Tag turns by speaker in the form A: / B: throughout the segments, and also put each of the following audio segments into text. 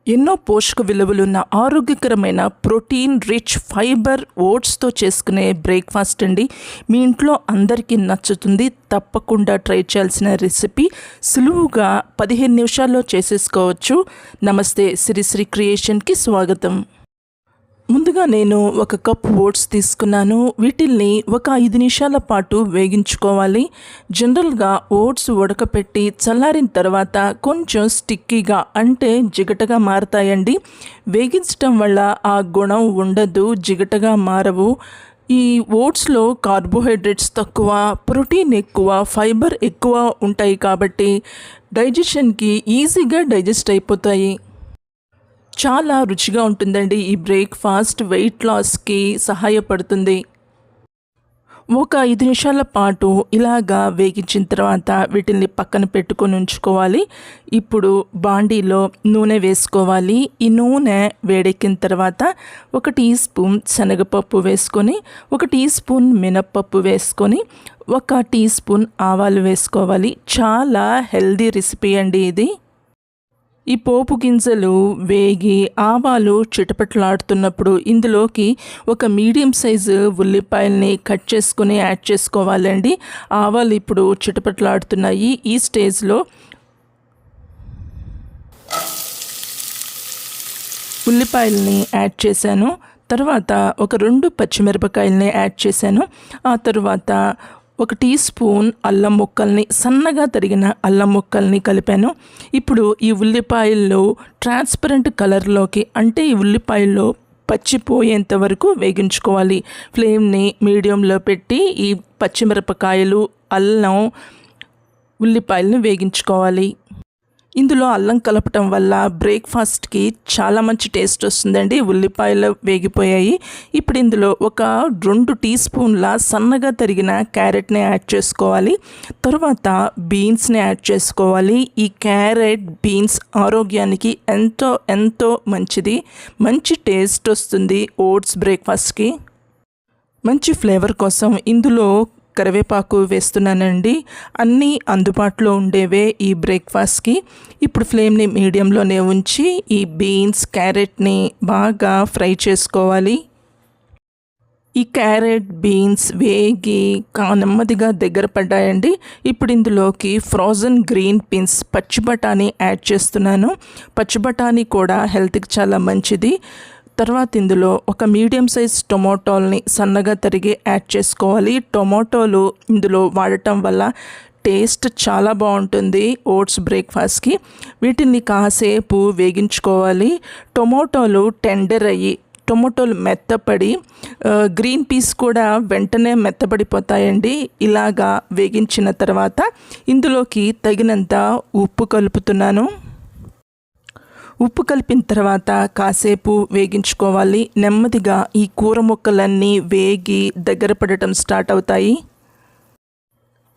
A: ఎన్నో పోషక విలువలున్న ఆరోగ్యకరమైన ప్రోటీన్ రిచ్ ఫైబర్ ఓట్స్తో చేసుకునే బ్రేక్ఫాస్ట్ అండి. మీ ఇంట్లో అందరికీ నచ్చుతుంది. తప్పకుండా ట్రై చేయాల్సిన రెసిపీ. సులువుగా 15 నిమిషాల్లో చేసేసుకోవచ్చు. నమస్తే, శ్రీశ్రీ క్రియేషన్కి స్వాగతం. ముందుగా నేను 1 కప్ ఓట్స్ తీసుకున్నాను. వీటిల్ని ఒక 5 నిమిషాల పాటు వేగించుకోవాలి. జనరల్గా ఓట్స్ ఉడకపెట్టి చల్లారిన తర్వాత కొంచెం స్టిక్కీగా అంటే జిగటగా మారతాయండి. వేగించటం వల్ల ఆ గుణం ఉండదు, జిగటగా మారవు. ఈ ఓట్స్లో కార్బోహైడ్రేట్స్ తక్కువ, ప్రోటీన్ ఎక్కువ, ఫైబర్ ఎక్కువ ఉంటాయి కాబట్టి డైజెషన్కి ఈజీగా డైజెస్ట్ అయిపోతాయి. చాలా రుచిగా ఉంటుందండి. ఈ బ్రేక్ఫాస్ట్ వెయిట్ లాస్కి సహాయపడుతుంది. ఒక 5 నిమిషాల పాటు ఇలాగా వేగించిన తర్వాత వీటిని పక్కన పెట్టుకొని ఉంచుకోవాలి. ఇప్పుడు బాండీలో నూనె వేసుకోవాలి. ఈ నూనె వేడెక్కిన తర్వాత 1 టీ స్పూన్ శనగపప్పు వేసుకొని, 1 టీ స్పూన్ మినప్పప్పు వేసుకొని, 1 టీ స్పూన్ ఆవాలు వేసుకోవాలి. చాలా హెల్దీ రెసిపీ అండి ఇది. ఈ పోపు గింజలు వేగి ఆవాలు చిటపట్లాడుతున్నప్పుడు ఇందులోకి 1 మీడియం సైజు ఉల్లిపాయల్ని కట్ చేసుకుని యాడ్ చేసుకోవాలండి. ఆవాలు ఇప్పుడు చిటపట్లాడుతున్నాయి. ఈ స్టేజ్లో ఉల్లిపాయల్ని యాడ్ చేశాను. తర్వాత ఒక 2 పచ్చిమిరపకాయలని యాడ్ చేశాను. ఆ తర్వాత 1 టీ స్పూన్ అల్లం ముక్కల్ని, సన్నగా తరిగిన అల్లం ముక్కల్ని కలిపాను. ఇప్పుడు ఈ ఉల్లిపాయల్లో ట్రాన్స్పరెంట్ కలర్లోకి, అంటే ఈ ఉల్లిపాయల్లో పచ్చిపోయేంత వరకు వేగించుకోవాలి. ఫ్లేమ్ని మీడియంలో పెట్టి ఈ పచ్చిమిరపకాయలు, అల్లం, ఉల్లిపాయలను వేగించుకోవాలి. ఇందులో అల్లం కలపటం వల్ల బ్రేక్ఫాస్ట్కి చాలా మంచి టేస్ట్ వస్తుందండి. ఉల్లిపాయలు వేగిపోయాయి. ఇప్పుడు ఇందులో ఒక 2 టీ స్పూన్ల సన్నగా తరిగిన క్యారెట్ని యాడ్ చేసుకోవాలి. తర్వాత బీన్స్ని యాడ్ చేసుకోవాలి. ఈ క్యారెట్, బీన్స్ ఆరోగ్యానికి ఎంతో ఎంతో మంచిది. మంచి టేస్ట్ వస్తుంది ఓట్స్ బ్రేక్ఫాస్ట్కి. మంచి ఫ్లేవర్ కోసం ఇందులో కరివేపాకు వేస్తున్నానండి. అన్నీ అందుబాటులో ఉండేవే ఈ బ్రేక్ఫాస్ట్కి. ఇప్పుడు ఫ్లేమ్ని మీడియంలోనే ఉంచి ఈ బీన్స్, క్యారెట్ని బాగా ఫ్రై చేసుకోవాలి. ఈ క్యారెట్, బీన్స్ వేగి నెమ్మదిగా దగ్గర పడ్డాయండి. ఇప్పుడు ఇందులోకి ఫ్రోజన్ గ్రీన్ బీన్స్, పచ్చి బఠానీ యాడ్ చేస్తున్నాను. పచ్చి బఠానీ కూడా హెల్త్కి చాలా మంచిది. తర్వాత ఇందులో 1 మీడియం సైజ్ టొమాటోల్ని సన్నగా తరిగి యాడ్ చేసుకోవాలి. టొమాటోలు ఇందులో వాడటం వల్ల టేస్ట్ చాలా బాగుంటుంది ఓట్స్ బ్రేక్ఫాస్ట్కి. వీటిని కాసేపు వేగించుకోవాలి. టొమాటోలు టెండర్ అయ్యి, టొమాటోలు మెత్తపడి, గ్రీన్ పీస్ కూడా వెంటనే మెత్తబడిపోతాయండి. ఇలాగా వేగించిన తర్వాత ఇందులోకి తగినంత ఉప్పు కలుపుతున్నాను. ఉప్పు కలిపిన తర్వాత కాసేపు వేగించుకోవాలి. నెమ్మదిగా ఈ కూర ముక్కలన్నీ వేగి దగ్గర పడటం స్టార్ట్ అవుతాయి.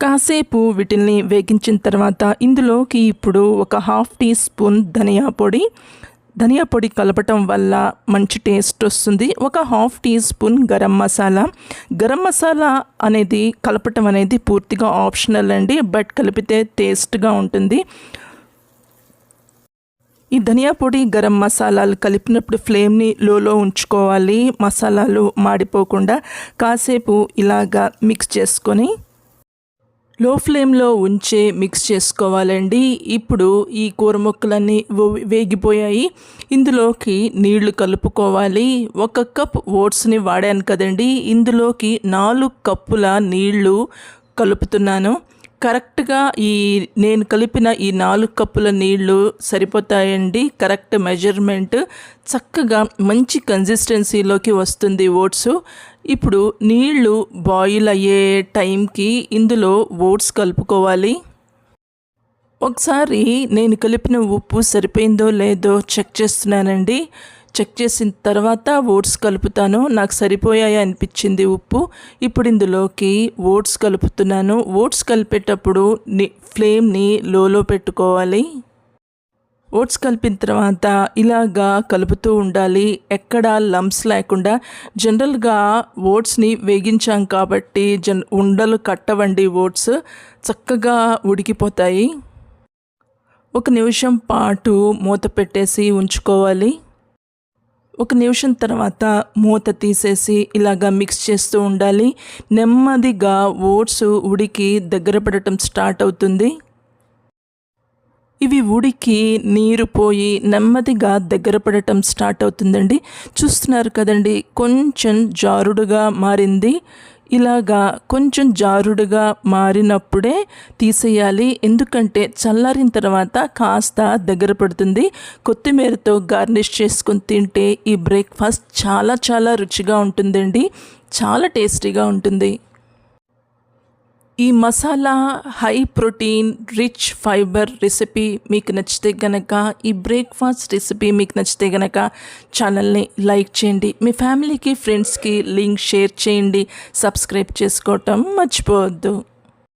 A: కాసేపు వీటిని వేగించిన తర్వాత ఇందులోకి ఇప్పుడు ఒక 1/2 టీ స్పూన్ ధనియా పొడి కలపటం వల్ల మంచి టేస్ట్ వస్తుంది. ఒక 1/2 టీ స్పూన్ గరం మసాలా అనేది కలపటం అనేది పూర్తిగా ఆప్షనల్ అండి, బట్ కలిపితే టేస్ట్గా ఉంటుంది. ఈ ధనియా పొడి, గరం మసాలాలు కలిపినప్పుడు ఫ్లేమ్ని లోలో ఉంచుకోవాలి. మసాలాలు మాడిపోకుండా కాసేపు ఇలాగా మిక్స్ చేసుకొని లో ఫ్లేమ్లో ఉంచే మిక్స్ చేసుకోవాలండి. ఇప్పుడు ఈ కూర ముక్కలన్నీ వేగిపోయాయి. ఇందులోకి నీళ్లు కలుపుకోవాలి. 1 కప్ ఓట్స్ని వాడాను కదండి, ఇందులోకి 4 కప్పుల నీళ్లు కలుపుతున్నాను. కరెక్ట్గా నేను కలిపిన ఈ 4 కప్పుల నీళ్లు సరిపోతాయండి. Correct measurement. చక్కగా మంచి కన్సిస్టెన్సీలోకి వస్తుంది ఓట్స్. ఇప్పుడు నీళ్లు బాయిల్ అయ్యే టైంకి ఇందులో ఓట్స్ కలుపుకోవాలి. ఒకసారి నేను కలిపిన ఉప్పు సరిపోయిందో లేదో చెక్ చేస్తున్నానండి. చెక్ చేసిన తర్వాత ఓట్స్ కలుపుతాను. నాకు సరిపోయాయి అనిపించింది ఉప్పు. ఇప్పుడు ఇందులోకి ఓట్స్ కలుపుతున్నాను. ఓట్స్ కలిపేటప్పుడు ఫ్లేమ్ని లోలో పెట్టుకోవాలి. ఓట్స్ కలిపిన తర్వాత ఇలాగా కలుపుతూ ఉండాలి, ఎక్కడ లంప్స్ లేకుండా. జనరల్గా ఓట్స్ని వేగించాం కాబట్టి ఉండలు కట్టవండి. ఓట్స్ చక్కగా ఉడికిపోతాయి. 1 నిమిషం పాటు మూత పెట్టేసి ఉంచుకోవాలి. 1 నిమిషం తర్వాత మూత తీసేసి ఇలాగా మిక్స్ చేస్తూ ఉండాలి. నెమ్మదిగా ఓట్స్ ఉడికి దగ్గర పడటం స్టార్ట్ అవుతుంది. ఇవి ఉడికి నీరు పోయి నెమ్మదిగా దగ్గర పడటం స్టార్ట్ అవుతుందండి. చూస్తున్నారు కదండి, కొంచెం జారుడుగా మారింది. ఇలాగా కొంచెం జారుడుగా మారినప్పుడే తీసేయాలి. ఎందుకంటే చల్లారిన తర్వాత కాస్త దగ్గర పడుతుంది. కొత్తిమీరతో గార్నిష్ చేసుకొని తింటే ఈ బ్రేక్ఫాస్ట్ చాలా చాలా రుచిగా ఉంటుందండి. చాలా టేస్టీగా ఉంటుంది. ఈ masala high protein rich fibre recipe మీకు నచ్చితే గనక, ఈ బ్రేక్ఫాస్ట్ రెసిపీ మీకు నచ్చితే గనక ఛానల్ని లైక్ చేయండి. మీ ఫ్యామిలీకి ఫ్రెండ్స్కి లింక్ షేర్ చేయండి. సబ్స్క్రైబ్ చేసుకోవటం మర్చిపోవద్దు.